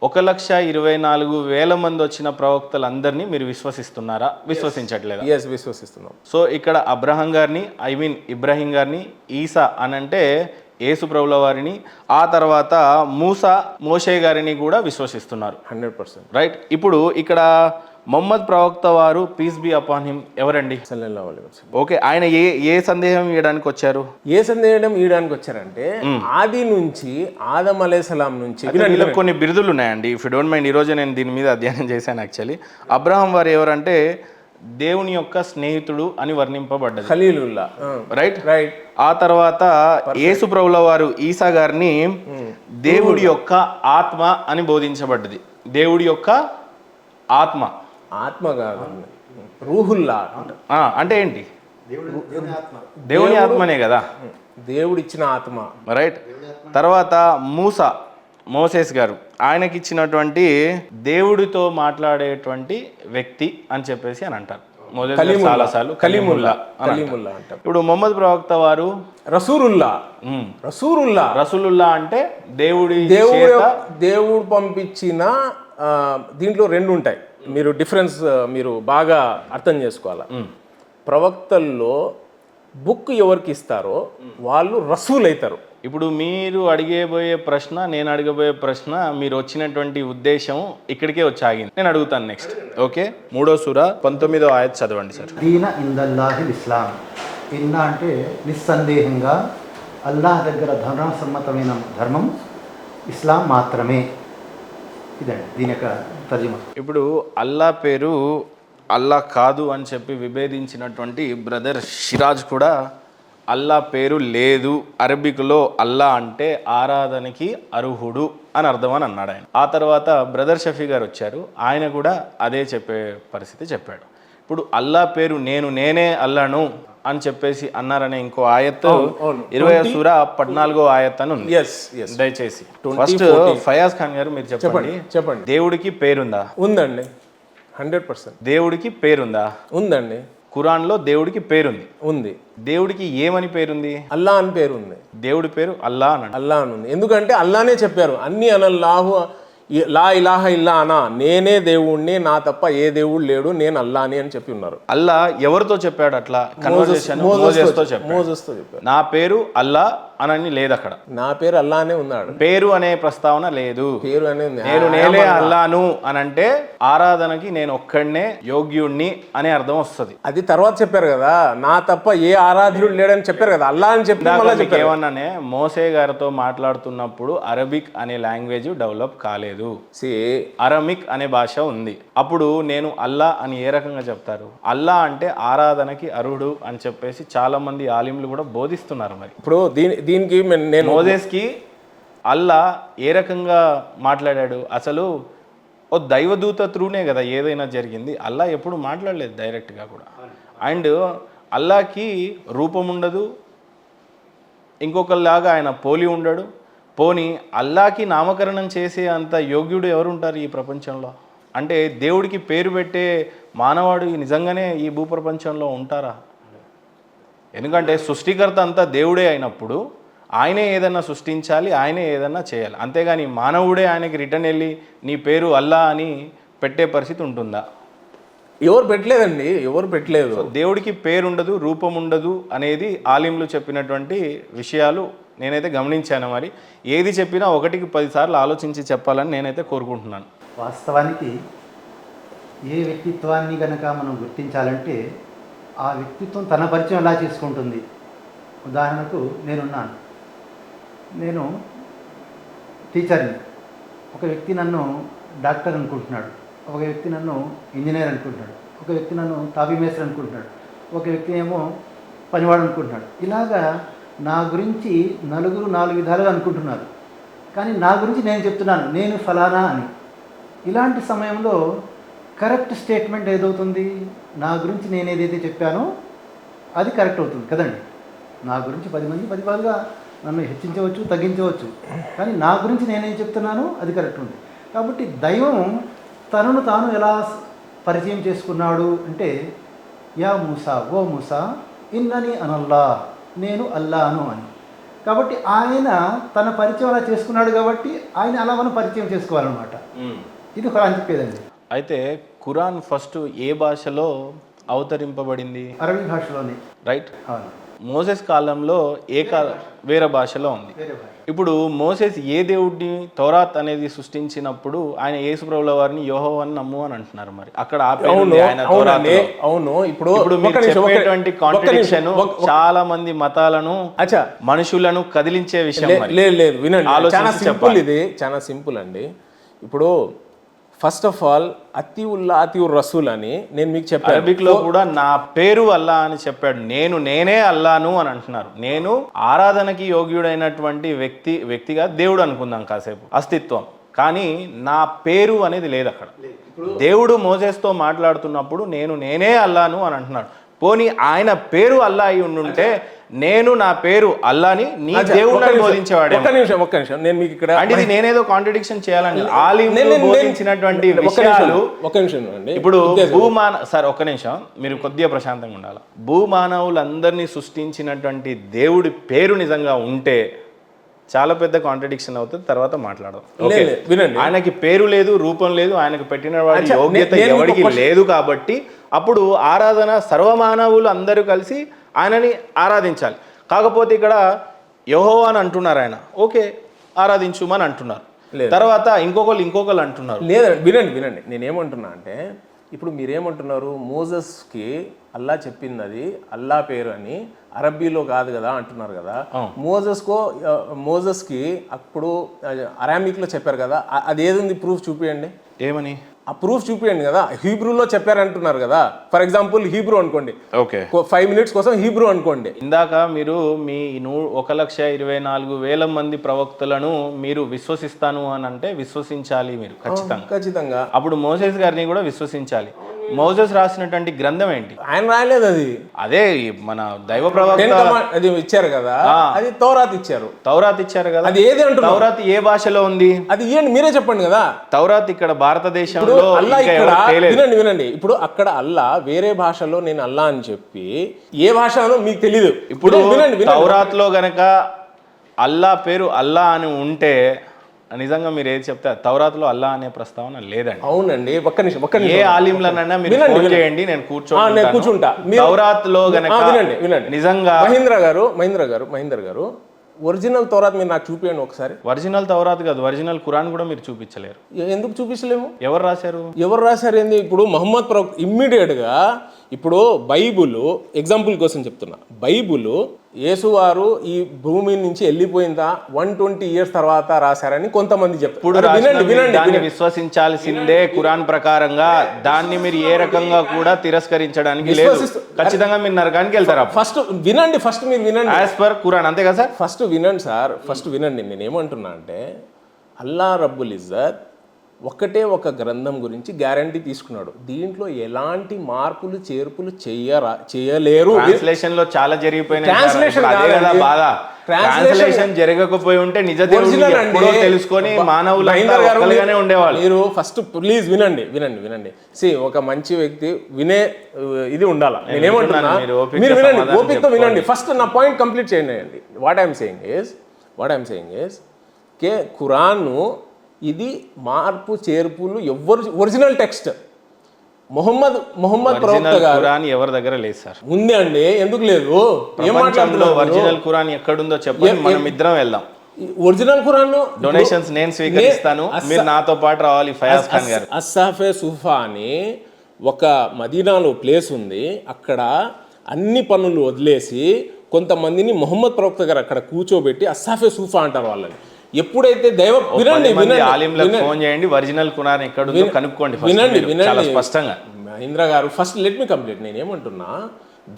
1,24,000 మంది వచ్చిన ప్రవక్తలందరినీ మీరు విశ్వసిస్తున్నారా? విశ్వసించట్లేదా? ఎస్, విశ్వసిస్తున్నాం. సో ఇక్కడ అబ్రహం గారిని, ఇబ్రాహీం గారిని, ఈసా అనంటే యేసు ప్రభుల వారిని, ఆ తర్వాత మోషే గారిని కూడా విశ్వసిస్తున్నారు. 100%. రైట్. ఇప్పుడు ఇక్కడ మొహమ్మద్ ప్రవక్త వారు పీస్ బి అపాన్ హిమ్ ఎవరండి? సల్లల్లాహు అలైహి వసల్లం. ఓకే, ఆయన ఏ సందేహం ఇవ్వడానికి వచ్చారు? ఏ సందేహం ఇవ్వడానికి వచ్చారంటే ఆది నుంచి ఆదం అలైహిస్సలాం నుంచి వీళ్ళకి కొన్ని బిరుదులు ఉన్నాయండి. ఇఫ్ యూ డోంట్ మైండ్, ఈరోజు నేను దీని మీద అధ్యయనం చేశాను. యాక్చువల్లీ అబ్రహం వారు ఎవరంటే దేవుని యొక్క స్నేహితుడు అని వర్ణింపబడ్డది, ఖలీలుల్లా. Right right. ఆ తర్వాత యేసు ప్రభుల వారు ఈసా గారిని దేవుడి యొక్క ఆత్మ అని బోధించబడ్డది. దేవుడి యొక్క ఆత్మ కాదు, రూహుల్లా. అంటే ఏంటి? దేవుని ఆత్మనే కదా, దేవుడిచ్చిన ఆత్మ. రైట్. తర్వాత మోసెస్ గారు, ఆయనకి ఇచ్చినటువంటి దేవుడితో మాట్లాడేటువంటి వ్యక్తి అని చెప్పేసి అని అంటారు. చాలాసార్లు కలీముల్లా అంటారు. ఇప్పుడు మొహమ్మద్ ప్రవక్త వారు రసూలుల్లా అంటే దేవుడు పంపించిన. దీంట్లో రెండు ఉంటాయి, మీరు డిఫరెన్స్ మీరు బాగా అర్థం చేసుకోవాలా. ప్రవక్తల్లో బుక్ ఎవరికి ఇస్తారో వాళ్ళు రసూల్ అవుతారు. ఇప్పుడు మీరు అడిగబోయే ప్రశ్న, నేను అడగబోయే ప్రశ్న, మీరు వచ్చినటువంటి ఉద్దేశం ఇక్కడికే వచ్చి ఆగింది. నేను అడుగుతాను నెక్స్ట్. ఓకే, 3వ సూర 19వ ఆయత్ చదవండి సార్. దీన ఇందల్లాహిల్ ఇస్లాం. ఇన్నా అంటే నిస్సందేహంగా అల్లాహ్ దగ్గర ధర్మసమ్మతమైన ధర్మం ఇస్లాం మాత్రమే. ఇదండి దీని యొక్క తర్జుమా. ఇప్పుడు అల్లా పేరు అల్లా కాదు అని చెప్పి విభేదించినటువంటి బ్రదర్ సిరాజ్ కూడా అల్లా పేరు లేదు, అరబిక్లో అల్లా అంటే ఆరాధనకి అర్హుడు అని అర్థం అని అన్నాడు ఆయన. ఆ తర్వాత బ్రదర్ షఫీ గారు వచ్చారు, ఆయన కూడా అదే చెప్పే పరిస్థితి చెప్పాడు. ఇప్పుడు అల్లా పేరు నేనే అల్లాను అని చెప్పేసి అన్నారనే ఇంకో ఆయత్ 20వ సూర 14వ ఆయత్ అని ఉంది. దయచేసి ఫస్ట్ ఫయాజ్ ఖాన్ గారు మీరు చెప్పండి. దేవుడికి పేరుందా? ఉందండి, 100%. దేవుడికి పేరుందా? ఉందండి. ఖురాన్లో దేవుడికి పేరుంది. ఉంది. దేవుడికి ఏమని పేరుంది? అల్లా అని పేరు ఉంది. దేవుడి పేరు అల్లా అని ఉంది. ఎందుకంటే అల్లానే చెప్పారు, అన్ని అనల్లాహు లా ఇలాహ ఇల్లా అనా, నేనే దేవుణ్ణి, నా తప్ప ఏ దేవుడు లేడు, నేను అల్లాని అని చెప్పి ఉన్నారు. అల్లా ఎవరితో చెప్పాడు అట్లా? మోసెస్తో చెప్పాడు. నా పేరు అల్లా అని లేదు అక్కడ. నా పేరు అల్లానే ఉన్నాడు. పేరు అనే ప్రస్తావన లేదు. పేరు అనే నేనే అల్లాను అని అంటే ఆరాధనకి నేను ఒక్కడనే యోగ్యుణ్ణి అనే అర్థం వస్తుంది. అది తర్వాత చెప్పారు కదా, నా తప్ప ఏ ఆరాధ్యుడు లేడని చెప్పారు కదా, అల్లా అని చెప్పి. ఏమన్నానే, మోసే గారితో మాట్లాడుతున్నప్పుడు అరబిక్ అనే లాంగ్వేజ్ డెవలప్ కాలేదు, అరమిక్ అనే భాష ఉంది. అప్పుడు నేను అల్లా అని ఏ రకంగా చెప్తారు? అల్లా అంటే ఆరాధనకి అర్హుడు అని చెప్పేసి చాలా మంది ఆలింలు కూడా బోధిస్తున్నారు. మరి ఇప్పుడు దీనికి నేను మోసెస్కి అల్లా ఏ రకంగా మాట్లాడాడు? అసలు ఓ దైవదూత త్రూనే కదా ఏదైనా జరిగింది. అల్లా ఎప్పుడు మాట్లాడలేదు డైరెక్ట్గా కూడా. అండ్ అల్లాకి రూపం ఉండదు, ఇంకొకరిలాగా ఆయన పోలి ఉండడు. పోనీ అల్లాకి నామకరణం చేసే అంత యోగ్యుడు ఎవరు ఉంటారు ఈ ప్రపంచంలో? అంటే దేవుడికి పేరు పెట్టే మానవాడు నిజంగానే ఈ భూప్రపంచంలో ఉంటారా? ఎందుకంటే సృష్టికర్త అంతా దేవుడే అయినప్పుడు ఆయనే ఏదన్నా సృష్టించాలి, ఆయనే ఏదన్నా చేయాలి. అంతేగాని మానవుడే ఆయనకి రిటర్న్ వెళ్ళి నీ పేరు అల్లా అని పెట్టే పరిస్థితి ఉంటుందా? ఎవరు పెట్టలేదండి, ఎవరు పెట్టలేదు. దేవుడికి పేరు ఉండదు, రూపం ఉండదు అనేది ఆలింలు చెప్పినటువంటి విషయాలు నేనైతే గమనించాను. మరి ఏది చెప్పినా 1కి 10 సార్లు ఆలోచించి చెప్పాలని నేనైతే కోరుకుంటున్నాను. వాస్తవానికి ఏ వ్యక్తిత్వాన్ని కనుక మనం గుర్తించాలంటే ఆ వ్యక్తిత్వం తన పరిచయం ఎలా చేసుకుంటుంది. ఉదాహరణకు నేను టీచర్ని. ఒక వ్యక్తి నన్ను డాక్టర్ అనుకుంటున్నాడు, ఒక వ్యక్తి నన్ను ఇంజనీర్ అనుకుంటున్నాడు, ఒక వ్యక్తి నన్ను తాపీ మేస్త్రి అనుకుంటున్నాడు, ఒక వ్యక్తి ఏమో పనివాడు అనుకుంటున్నాడు. ఇలాగా నా గురించి నలుగురు 4 విధాలుగా అనుకుంటున్నారు. కానీ నా గురించి నేను చెప్తున్నాను, నేను ఫలానా అని. ఇలాంటి సమయంలో కరెక్ట్ స్టేట్మెంట్ ఏదవుతుంది? నా గురించి నేను ఏదైతే చెప్పానో అది కరెక్ట్ అవుతుంది కదండి. నా గురించి 10 మంది 10 విధాలుగా నన్ను హెచ్చించవచ్చు, తగ్గించవచ్చు, కానీ నా గురించి నేనేం చెప్తున్నానో అది కరెక్ట్ ఉంది. కాబట్టి దైవం తనను తాను ఎలా పరిచయం చేసుకున్నాడు అంటే, యా మూసా, ఓ మూసా, ఇన్నని అనల్లా, నేను అల్లాను అని. కాబట్టి ఆయన తన పరిచయం అలా చేసుకున్నాడు కాబట్టి ఆయన అలా మనం పరిచయం చేసుకోవాలన్నమాట. ఇది ఖురాన్ చెప్పేదండి. అయితే ఖురాన్ ఫస్ట్ ఏ భాషలో అవతరింపబడింది? అరబీ భాషలోనే. రైట్. అవును, మోసెస్ కాలంలో వేరే భాషలో ఉంది. వేరే భాష. ఇప్పుడు మోసెస్ ఏ దేవుడిని తౌరాత్ అనేది సృష్టించినప్పుడు ఆయన యేసు ప్రభువుల వారిని యెహోవాని నమ్ము అని అంటున్నారు. మరి అక్కడ ఆ పేరు ఉంది ఆయన తౌరాత్లో. అవును. ఇప్పుడు మీరు చెప్పేటువంటి కాంట్రడిక్షన్ చాలా మంది మతాలను మనుషులను కదిలించే విషయం. లేదు వినండి, చాలా సింపుల్. ఇది చాలా సింపుల్ అండి. ఇప్పుడు ఫస్ట్ ఆఫ్ ఆల్ అతివుర్ రసూల్ అని నేను మీకు చెప్పాను. అరబిక్ లో కూడా నా పేరు అల్లా అని చెప్పాడు. నేనే అల్లాను అని అంటున్నారు. నేను ఆరాధనకి యోగ్యుడైనటువంటి వ్యక్తిగా దేవుడు అనుకుందాం కాసేపు, అస్తిత్వం. కానీ నా పేరు అనేది లేదు అక్కడ. దేవుడు మోసెస్తో మాట్లాడుతున్నప్పుడు నేనే అల్లాను అని అంటున్నాడు. పోనీ ఆయన పేరు అల్లా అయి ఉండుంటే నేను నా పేరు అల్లాని నీ దేవుడిని బోధించేవాడే. ఒక్క నిమిషం నేను మీకు ఇక్కడ అంటే ఇది నేనేదో కాంట్రడిక్షన్ చేయాలని ఆలింలు బోధించినటువంటి విషయాలు. ఒక నిమిషం అండి. ఇప్పుడు సార్ ఒక్క నిమిషం, మీరు కొద్దిగా ప్రశాంతంగా ఉండాలి. భూమానవులందరినీ సృష్టించినటువంటి దేవుడి పేరు నిజంగా ఉంటే చాలా పెద్ద కాంట్రడిక్షన్ అవుతుంది, తర్వాత మాట్లాడదాం. వినండి, ఆయనకి పేరు లేదు, రూపం లేదు, ఆయనకు పెట్టిన వాడి యోగ్యత ఎవరికి లేదు. కాబట్టి అప్పుడు ఆరాధన సర్వమానవులు అందరూ కలిసి ఆయనని ఆరాధించాలి. కాకపోతే ఇక్కడ యెహోవా అని అంటున్నారు, ఆయన ఓకే ఆరాధించుమని అంటున్నారు. తర్వాత ఇంకొకళ్ళు అంటున్నారు. లేదండి, వినండి నేనేమంటున్నా అంటే, ఇప్పుడు మీరేమంటున్నారు, మోజెస్కి అల్లా చెప్పింది అది అల్లా పేరు అని అరబ్బీలో కాదు కదా అంటున్నారు కదా. మోజెస్కి అప్పుడు అరామిక్లో చెప్పారు కదా, అది ఏది ఉంది ప్రూఫ్ చూపియండి. ఏమని? ఆ ప్రూఫ్ చూపియండి కదా. హీబ్రూలో చెప్పారంటున్నారు కదా. ఫర్ ఎగ్జాంపుల్ హీబ్రూ అనుకోండి, ఓకే 5 minutes కోసం హీబ్రూ అనుకోండి. ఇందాక మీరు మీ 1,24,000 మంది ప్రవక్తలను మీరు విశ్వసిస్తాను అని అంటే విశ్వసించాలి మీరు ఖచ్చితంగా. అప్పుడు మోసెస్ గారిని కూడా విశ్వసించాలి. మోసెస్ రాసినటువంటి గ్రంథం ఏంటి? ఆయన రాయలేదు. అదే మన దైవ ప్రవక్త అది ఇచ్చారు కదా, అది తౌరాత్ ఇచ్చారు కదా. అది ఏది అంటారు? తౌరాత్ ఏ భాషలో ఉంది? అది ఇవ్వండి, మీరే చెప్పండి కదా. తౌరాత్ ఇక్కడ భారతదేశంలో వినండి. ఇప్పుడు అక్కడ అల్లా వేరే భాషలో నేను అల్లా అని చెప్పి ఏ భాషలో మీకు తెలియదు. ఇప్పుడు తౌరాత్ లో గనక అల్లా పేరు అల్లా అని ఉంటే నిజంగా మీరు ఏది చెప్తే తౌరాత్లో అల్లా అనే ప్రస్తావన లేదండి. అవునండి, ఒక్క నిమిషం. ఏ ఆలింలనైనా మీరు ఫోన్ చేయండి, నేను కూర్చుంటా. తౌరాత్లో గనక వినండి నిజంగా మహేంద్ర గారు ఒరిజినల్ తౌరాత్ మీరు నాకు చూపించండి ఒకసారి. ఒరిజినల్ తౌరాత్ కాదు, ఒరిజినల్ ఖురాన్ కూడా మీరు చూపించలేరు. ఎందుకు చూపించలేము? ఎవరు రాశారు ఏంది? ఇప్పుడు మహమ్మద్ ప్రవక్త ఇమ్మీడియట్ గా, ఇప్పుడు బైబుల్ ఎగ్జాంపుల్ కోసం చెప్తున్నా, బైబుల్ యేసువారు ఈ భూమి నుంచి వెళ్ళిపోయిందా 120 years తర్వాత రాశారని కొంతమంది చెప్తారు. వినండి, విశ్వసించాల్సిందే ఖురాన్ ప్రకారంగా. దాన్ని మీరు ఏ రకంగా కూడా తిరస్కరించడానికి లేదు. ఖచ్చితంగా మీరు నరకానికి వెళ్తారా? ఫస్ట్ మీరు వినండి. యాజ్ పర్ ఖురాన్, అంతే కదా సార్? ఫస్ట్ వినండి. నేనేమంటున్నా అంటే, అల్లా రబ్బుల్ ఇజ్జత్ ఒక గ్రంథం గురించి గ్యారంటీ తీసుకున్నాడు. దీంట్లో ఎలాంటి మార్పులు చేర్పులు చేయలేరు. ట్రాన్స్లేషన్ లో చాలా జరిగిపోయినాయి. ట్రాన్స్లేషన్ జరగకపోయి ఉంటే నిజ దేవుడు తెలుసుకొని మానవులుగానే ఉండేవాళ్ళు. మీరు ఫస్ట్ ప్లీజ్ వినండి. ఒక మంచి వ్యక్తి వినే ఇది ఉండాలా. నేనేమంటున్నా, మీరు వినండి, ఓపికతో వినండి. ఫస్ట్ నా పాయింట్ కంప్లీట్ చేయండి. వాట్ ఐఎమ్ సేయింగ్ ఇస్ కే ఖురాను ఇది మార్పు చేర్పులు ఒరిజినల్ టెక్స్ట్. మొహమ్మద్ ప్రవక్త గారు ఎవరి దగ్గర లేదు సార్. ఉంది అండి, ఎందుకు లేదు? ఒరిజినల్ ఖురాన్ ఎక్కడుందో చెప్పండి, మనం ఇద్దరం వెళ్దాం. ఒరిజినల్ ఖురాన్ డొనేషన్స్ నేను స్వీకరిస్తాను, మీరు నాతో పాటు రావాలి. ఫయాజ్ ఖాన్ గారు అస్సాఫే సుఫా అని ఒక మదీనాలో ప్లేస్ ఉంది. అక్కడ అన్ని పనులు వదిలేసి కొంతమందిని మొహమ్మద్ ప్రవక్త గారు అక్కడ కూర్చోబెట్టి అస్సాఫే సుఫా అంటారు వాళ్ళని. ఎప్పుడైతే ఫోన్ చేయండి, ఒరిజినల్ ఖురాన్ ఎక్కడుందో కనుక్కోండి. వినండి చాలా స్పష్టంగా. మహేంద్ర గారు ఫస్ట్ లెట్ మీ కంప్లీట్. నేనేమంటున్నా,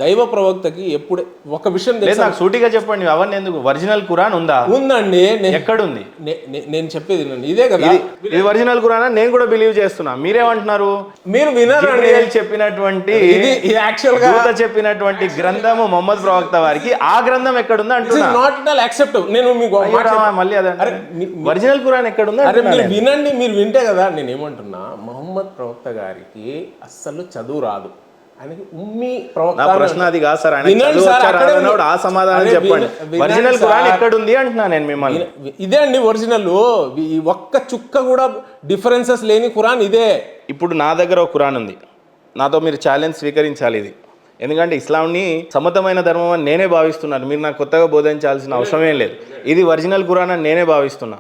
దైవ ప్రవక్తకి ఎప్పుడు ఒక విషయం తెలుసు, నాకు సూటిగా చెప్పండి. అవన్నీ ఎందుకు? ఒరిజినల్ ఖురాన్ ఉందండి. ఎక్కడుంది? నేను చెప్పేది ఇదే కదా, ఇది ఒరిజినల్ ఖురాన్. నేను కూడా బిలీవ్ చేస్తున్నా. మీరేమంటున్నారు? మీరు వినారండి చెప్పినటువంటి చెప్పినటువంటి గ్రంథము మొహమ్మద్ ప్రవక్త వారికి, ఆ గ్రంథం ఎక్కడుంది అంటున్నా. Not at all accept. నేను మీకు మళ్ళీ అదే ఒరిజినల్ ఖురాన్ ఎక్కడుంది? వినండి, మీరు వింటే కదా. నేనేమంటున్నా, మొహమ్మద్ ప్రవక్త గారికి అస్సలు చదువు రాదు. ఆయనకి ఉమ్మి నా ప్రవక్త ప్రశ్న అది కాదు సార్. ఆయన వినండి చదువు సార్, వచ్చాడా అక్కడే అన్నప్పుడు ఆ సమాధానం అరే చెప్పండి. వినండి ఒరిజినల్ సార్. ఖురాన్ ఎక్కడ ఉంది అంటున్నా నేను మిమ్మల్ని. ఇదే అండి ఒరిజినల్. ఈ ఒక్క చుక్క కూడా డిఫరెన్సెస్ లేని ఖురాన్ ఇదే. ఇప్పుడు నా దగ్గర ఒక ఖురాన్ ఉంది, నాతో మీరు ఛాలెంజ్ స్వీకరించాలి ఇది. ఎందుకంటే ఇస్లాంని సమతమైన ధర్మం అని నేనే భావిస్తున్నాను, మీరు నాకు కొత్తగా బోధించాల్సిన అవసరమేం లేదు. ఇది ఒరిజినల్ ఖురాన్ అని నేనే భావిస్తున్నా.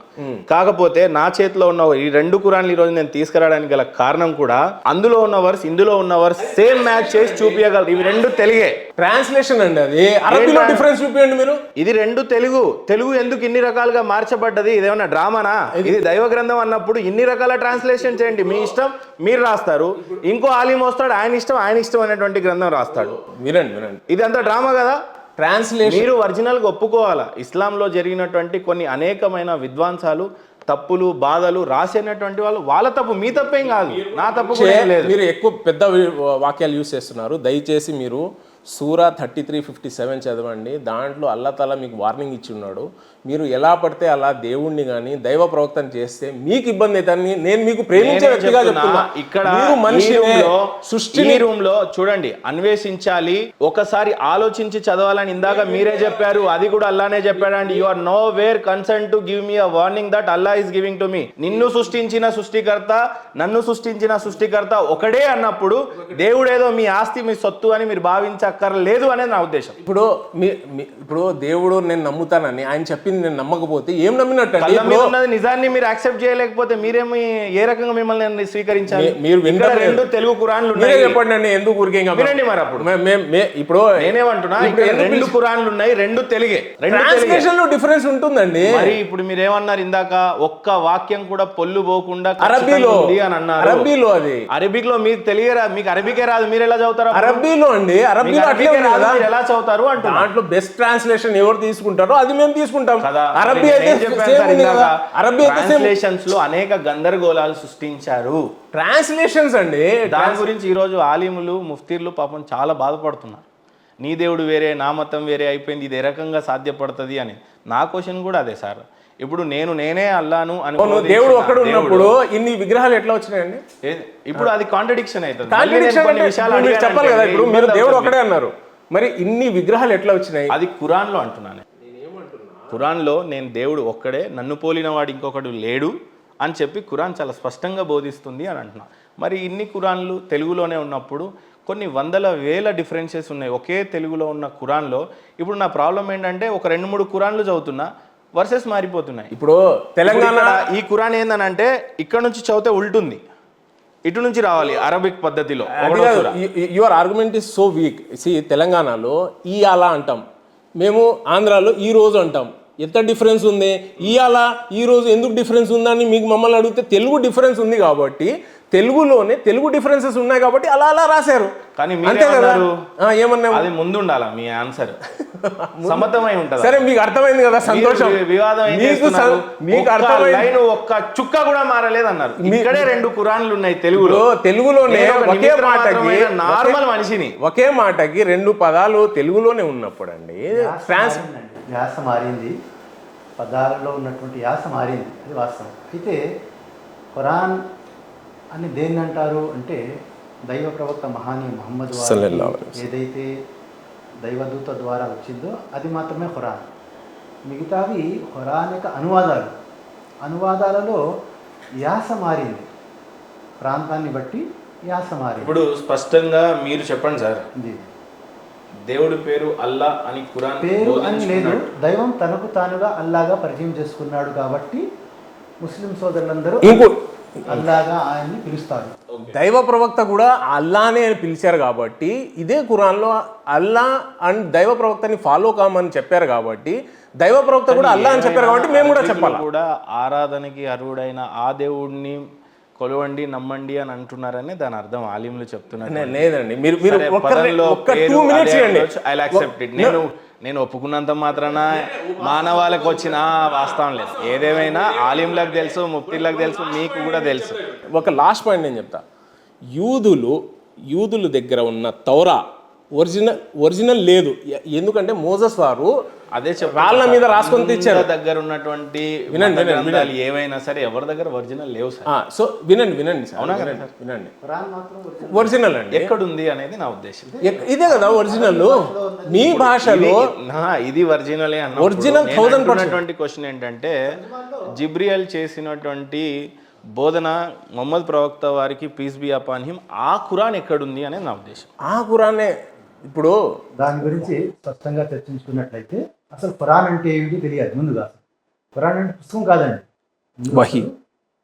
కాకపోతే నా చేతిలో ఉన్న ఈ 2 ఖురాన్లు ఈరోజు నేను తీసుకురావడానికి గల కారణం కూడా అందులో ఉన్న వర్స్ ఇందులో ఉన్న వర్స్ సేమ్ మ్యాచ్ చేసి చూపించగలరు. ఇవి 2 తెలుగే, ట్రాన్స్లేషన్ అండి. అది అరబీలో డిఫరెన్స్ చూపించండి మీరు. ఇది 2 తెలుగు ఎందుకు ఇన్ని రకాలుగా మార్చబడ్డది? ఇదేమన్నా డ్రామానా? ఇది దైవ గ్రంథం అన్నప్పుడు ఇన్ని రకాల ట్రాన్స్లేషన్ చేయండి, మీ ఇష్టం, మీరు రాస్తారు. ఇంకో ఆలిం వస్తాడు, ఆయన ఇష్టం అనేటువంటి గ్రంథం రాస్తాడు. వినండి ఇది అంత డ్రామా కదా. ట్రాన్స్లేషన్ మీరు ఒరిజినల్గా ఒప్పుకోవాలా. ఇస్లాంలో జరిగినటువంటి కొన్ని అనేకమైన విద్వాంసాలు తప్పులు బాధలు రాసినటువంటి వాళ్ళ తప్పు, మీ తప్పేం కాదు, నా తప్పు కూడా ఏం లేదు. మీరు ఎక్కువ పెద్ద వాక్యాలు యూజ్ చేస్తున్నారు. దయచేసి మీరు సూరా 33:57 చదవండి. దాంట్లో అల్లా తాలా మీకు వార్నింగ్ ఇచ్చి ఉన్నాడు. మీరు ఎలా పడితే అలా దేవుణ్ణి కానీ దైవ ప్రవక్తను చేస్తే మీకు ఇబ్బంది అవుతుందని నేను మీకు ప్రేమించే వ్యక్తిగా చెప్తున్నా. ఇక్కడ సృష్టిని రూమ్ లో చూడండి, అన్వేషించాలి, ఒకసారి ఆలోచించి చదవాలని ఇందాక మీరే చెప్పారు, అది కూడా అల్లానే చెప్పాడండి. You are nowhere concern to give me a warning that Allah is giving to me. నిన్ను సృష్టించిన సృష్టికర్త, నన్ను సృష్టించిన సృష్టికర్త ఒకడే అన్నప్పుడు దేవుడు ఏదో మీ ఆస్తి, మీ సొత్తు అని మీరు భావించక్కర్లేదు అనేది నా ఉద్దేశం. ఇప్పుడు దేవుడు నేను నమ్ముతానని ఆయన చెప్పింది నేను నమ్మకపోతే ఏం నమ్మినట్టు? నిజాన్ని మీరు యాక్సెప్ట్ చేయలేకపోతే మీరేమి ఏ రకంగా మిమ్మల్ని స్వీకరించాలి? మీరు 2 తెలుగు ఖురాన్లు చెప్పండి అండి, ఎందుకు ఊరికే వినండి. మరి అప్పుడు ఇప్పుడు నేనేమంటున్నా, 2 ఖురాన్లు ఉన్నాయి, 2 తెలుగే. ట్రాన్స్లేషన్ లో డిఫరెన్స్ ఉంటుందండి. మరి ఇప్పుడు మీరు ఏమన్నారు ఇందాక, ఒక్క వాక్యం కూడా పొల్లు పోకుండా అరబీలో అని అన్నారు. అరబీలో అది అరబిక్ లో మీకు తెలియరా? మీకు అరబికే రాదు, మీరు ఎలా చదువుతారు? అరబీలో అండి, అరబీలో ఎలా చదువుతారు అంటే దాంట్లో బెస్ట్ ట్రాన్స్లేషన్ ఎవరు తీసుకుంటారో అది మేము తీసుకుంటాం. అరబీ అయితే ట్రాన్స్లేషన్స్ లో అనేక గందరగోళాలు సృష్టించారు. ట్రాన్స్లేషన్స్ అండి, దాని గురించి ఈ రోజు ఆలిములు ముఫ్తీర్లు పాపం చాలా బాధపడుతున్నారు. నీ దేవుడు వేరే, నా మతం వేరే అయిపోయింది, ఇది ఏ రకంగా సాధ్యపడుతుంది అని. నా క్వశ్చన్ కూడా అదే సార్. ఇప్పుడు నేనే అల్లాను అని దేవుడు ఒక్కడు ఉన్నప్పుడు ఇన్ని విగ్రహాలు ఎట్లా వచ్చినాయండి? ఇప్పుడు అది కాంట్రడిక్షన్ అవుతుంది. చెప్పాలి కదా, ఇప్పుడు మీరు దేవుడు ఒక్కడే అన్నారు, మరి ఇన్ని విగ్రహాలు ఎట్లా వచ్చినాయి? అది ఖురాన్ లో అంటున్నాను. ఖురాన్లో నేను దేవుడు ఒక్కడే, నన్ను పోలిన వాడు ఇంకొకడు లేడు అని చెప్పి ఖురాన్ చాలా స్పష్టంగా బోధిస్తుంది అని అంటున్నా. మరి ఇన్ని ఖురాన్లు తెలుగులోనే ఉన్నప్పుడు కొన్ని వందల వేల డిఫరెన్సెస్ ఉన్నాయి ఒకే తెలుగులో ఉన్న ఖురాన్లో. ఇప్పుడు నా ప్రాబ్లం ఏంటంటే, ఒక 2-3 ఖురాన్లు చదువుతున్నా, వర్సెస్ మారిపోతున్నాయి. ఇప్పుడు తెలంగాణ ఈ ఖురాన్ ఏందనంటే ఇక్కడ నుంచి చదివితే ఉల్టుంది, ఇటు నుంచి రావాలి అరబిక్ పద్ధతిలో. Your argument is so weak. తెలంగాణలో ఈ అలా అంటాం, మేము ఆంధ్రాలో ఈ రోజు అంటాం. ఎంత డిఫరెన్స్ ఉంది? ఇవాళ ఈ రోజు ఎందుకు డిఫరెన్స్ ఉందని మీకు మమ్మల్ని అడిగితే తెలుగు డిఫరెన్స్ ఉంది కాబట్టి, తెలుగులోనే తెలుగు డిఫరెన్సెస్ ఉన్నాయి కాబట్టి అలా రాశారు. కానీ ఏమన్నా అది ముందు ఉండాలా మీ ఆన్సర్? సమతమై ఉంటుంది. సరే, మీకు అర్థమైంది కదా, సంతోషం. వివాదం మీకు అర్థమైంది. ఒక్క చుక్క కూడా మారలేదు అన్నారు. ఇక్కడే 2 ఖురాన్లు ఉన్నాయి తెలుగులోనే. ఒకే మాటకి నార్మల్ మనిషిని ఒకే మాటకి 2 పదాలు తెలుగులోనే ఉన్నప్పుడు అండి యాస మారింది, పదాలలో ఉన్నటువంటి యాస మారింది, అది వాస్తవం. అయితే ఖురాన్ అని దేన్ని అంటారు అంటే, దైవ ప్రవక్త మహానీయ మహమ్మద్ ఏదైతే దైవదూత ద్వారా వచ్చిందో అది మాత్రమే ఖురాన్. మిగతావి ఖురాన్ యొక్క అనువాదాలలో యాస మారింది, ప్రాంతాన్ని బట్టి యాస మారింది. ఇప్పుడు స్పష్టంగా మీరు చెప్పండి సార్, దేవుడి పేరు అల్లా అని ఖురాన్ పేరు అని లేదు, దైవం తనకు తానుగా అల్లాగా పరిచయం చేసుకున్నాడు కాబట్టి ముస్లిం సోదరులందరూ అల్లాగా ఆయన్ని పిలుస్తారు. దైవ ప్రవక్త కూడా అల్లానే అని పిలిచారు కాబట్టి, ఇదే ఖురాన్లో అల్లా అండ్ దైవ ప్రవక్తని ఫాలో కామని చెప్పారు కాబట్టి, దైవ ప్రవక్త కూడా అల్లా అని చెప్పారు కాబట్టి మేము కూడా చెప్పాలి. కూడా ఆరాధనకి అర్హుడైన ఆ దేవుడిని కొలవండి, నమ్మండి అని అంటున్నారని దాని అర్థం ఆలింలు చెప్తున్నారు. లేదండి, మీరు 2 minutes నేను ఒప్పుకున్నంత మాత్రాన మానవాళికి వచ్చిన వాస్తవం లేదు. ఏదేమైనా ఆలింలకు తెలుసు, ముఫ్తీలకు తెలుసు, మీకు కూడా తెలుసు. ఒక లాస్ట్ పాయింట్ నేను చెప్తా. యూదులు దగ్గర ఉన్న తౌరా ఒరిజినల్ లేదు. ఎందుకంటే మోజస్ వారు అదే రాళ్ళ మీద రాసుకొని తెచ్చారు. దగ్గర ఉన్నటువంటి వినండి. గ్రంథాలు ఏవైనా సరే ఎవరి దగ్గర ఒరిజినల్ లేవు సార్. సో వినండి సార్. అవునా కదా? వినండి. ఖురాన్ మాత్రం ఒరిజినల్ అండి. ఎక్కడుంది అనేది నా ఉద్దేశం. ఇదే కదా ఒరిజినల్. మీ భాషలో ఇది ఒరిజినలే అన్న ఒరిజినల్ 1000% క్వశ్చన్ ఏంటంటే జిబ్రియల్ చేసినటువంటి బోధన మొహమ్మద్ ప్రవక్త వారికి పీస్ బి అపాన్ హిమ్ ఆ ఖురాన్ ఎక్కడుంది అనేది నా ఉద్దేశం. ఆ ఖురానే ఇప్పుడు దాని గురించి స్పష్టంగా చర్చించుకున్నట్లయితే అసలు ఖురాన్ అంటే ఏమిటి తెలియాలి ముందుగా. ఖురాన్ అంటే పుస్తకం కాదండి, వహీ.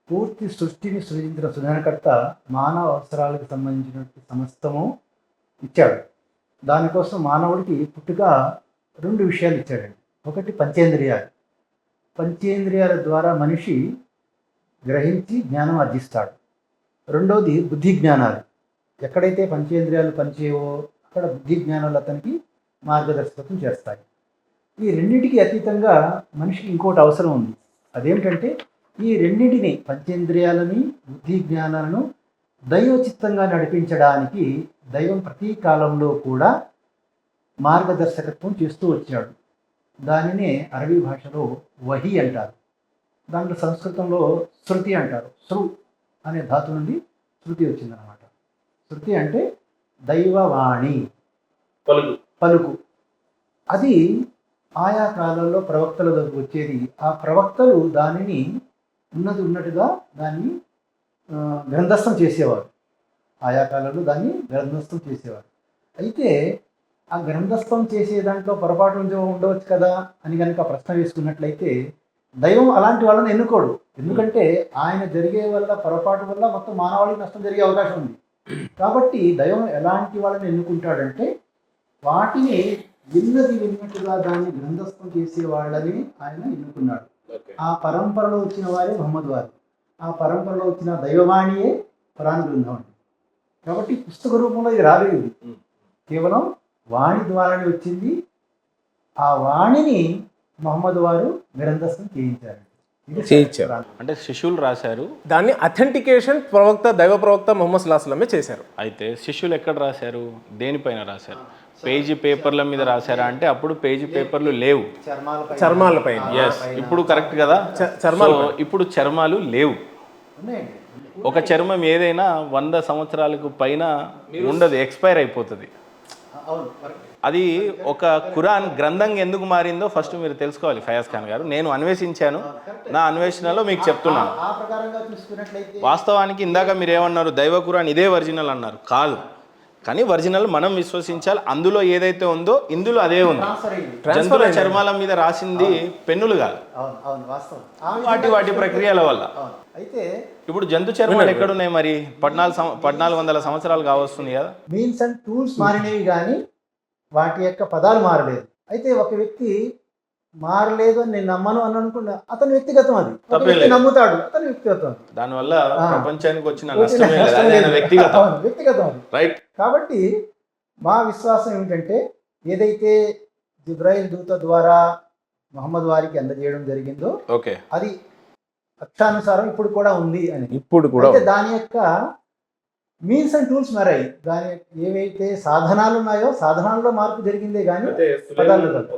పూర్తి సృష్టిని సృజించిన సృజనకర్త మానవ అవసరాలకు సంబంధించినటువంటి సమస్తము ఇచ్చాడు. దానికోసం మానవుడికి పుట్టుక 2 విషయాలు ఇచ్చాడండి. ఒకటి పంచేంద్రియాలు. పంచేంద్రియాల ద్వారా మనిషి గ్రహించి జ్ఞానం అర్జిస్తాడు. రెండవది బుద్ధి జ్ఞానాలు. ఎక్కడైతే పంచేంద్రియాలు పనిచేయవో అక్కడ బుద్ధి జ్ఞానాలు అతనికి మార్గదర్శకత్వం చేస్తాయి. ఈ రెండింటికి అతీతంగా మనిషికి ఇంకోటి అవసరం ఉంది. అదేమిటంటే ఈ రెండింటిని, పంచేంద్రియాలని బుద్ధి జ్ఞానాలను దైవచిత్తంగా నడిపించడానికి దైవం ప్రతి కాలంలో కూడా మార్గదర్శకత్వం చేస్తూ వచ్చాడు. దానినే అరబీ భాషలో వహీ అంటారు. దాంట్లో సంస్కృతంలో శృతి అంటారు. శృ అనే ధాతు నుండి శృతి వచ్చిందనమాట. శృతి అంటే దైవవాణి, పలుకు. అది ఆయా కాలంలో ప్రవక్తల దగ్గరకు వచ్చేది. ఆ ప్రవక్తలు దానిని ఉన్నట్టుగా దాన్ని గ్రంథస్థం చేసేవారు. ఆయా కాలంలో దాన్ని గ్రంథస్థం చేసేవారు. అయితే ఆ గ్రంథస్థం చేసే దాంట్లో పొరపాటు ఉండవచ్చు కదా అని కనుక ప్రశ్న వేసుకున్నట్లయితే దైవం అలాంటి వాళ్ళని ఎన్నుకోడు. ఎందుకంటే ఆయన జరిగే వల్ల, పొరపాటు వల్ల మొత్తం మానవాళికి నష్టం జరిగే అవకాశం ఉంది. కాబట్టి దైవం ఎలాంటి వాళ్ళని ఎన్నుకుంటాడంటే వాటిని విన్నట్టుగా దాన్ని గ్రంథస్థం చేసే వాళ్ళని ఆయన ఎన్నుకున్నాడు. ఆ పరంపరలో వచ్చిన వారే మహమ్మద్ వారు. ఆ పరంపరలో వచ్చిన దైవవాణియే ఖురాన్ గ్రంథం అండి. కాబట్టి పుస్తక రూపంలో ఇది రాలేదు, కేవలం వాణి ద్వారానే వచ్చింది. ఆ వాణిని మహమ్మద్ వారు గ్రంథస్థం చేయించారు. అంటే శిష్యులు రాశారు. దాన్ని అథెంటికేషన్ దైవ ప్రవక్త మొహమ్మద్ సల్లల్లాహు అలైహి వసల్లం చేశారు. అయితే శిష్యులు ఎక్కడ రాశారు, దేనిపైన రాశారు? పేజీ పేపర్ల మీద రాశారా అంటే అప్పుడు పేజీ పేపర్లు లేవు, చర్మాలపైన. ఎస్, ఇప్పుడు కరెక్ట్ కదా, చర్మాలు. ఇప్పుడు చర్మాలు లేవు. ఒక చర్మం ఏదైనా 100 సంవత్సరాలకు పైన ఉండదు, ఎక్స్పైర్ అయిపోతుంది. అది ఒక ఖురాన్ గ్రంథంగా ఎందుకు మారిందో ఫస్ట్ మీరు తెలుసుకోవాలి ఫయాజ్ ఖాన్ గారు. నేను అన్వేషించాను, నా అన్వేషణలో మీకు చెప్తున్నాను. వాస్తవానికి ఇందాక మీరు ఏమన్నారు, దైవ ఖురాన్ ఇదే ఒరిజినల్ అన్నారు. కాదు, కానీ ఒరిజినల్ మనం విశ్వసించాలి. అందులో ఏదైతే ఉందో ఇందులో అదే ఉంది. జంతువుల చర్మాల మీద రాసింది పెన్నులు కాదు, వాటి ప్రక్రియల వల్ల. అయితే ఇప్పుడు జంతు చర్మాలు ఎక్కడున్నాయి మరి? 1400 సంవత్సరాలు కావస్తుంది కదా. మీన్స్ అండ్ టూల్స్ మారినవి కానీ వాటి యొక్క పదాలు మారలేదు. అయితే ఒక వ్యక్తి మారలేదు అని నేను నమ్మను అని అనుకున్నా, అతని వ్యక్తిగతం. అది నమ్ముతాడు, అతని వ్యక్తిగతం. దానివల్ల ప్రపంచానికి వచ్చిన వ్యక్తిగతం రైట్. కాబట్టి మా విశ్వాసం ఏమిటంటే ఏదైతే జిబ్రాయిల్ దూత ద్వారా మహమ్మద్ వారికి అందజేయడం జరిగిందో అది అక్షానుసారం ఇప్పుడు కూడా ఉంది అని. ఇప్పుడు కూడా దాని యొక్క మీన్స్ అండ్ టూల్స్ మారాయి. దాని ఏవైతే సాధనాలు ఉన్నాయో సాధనాల్లో మార్పు జరిగిందే కానీ పదాలు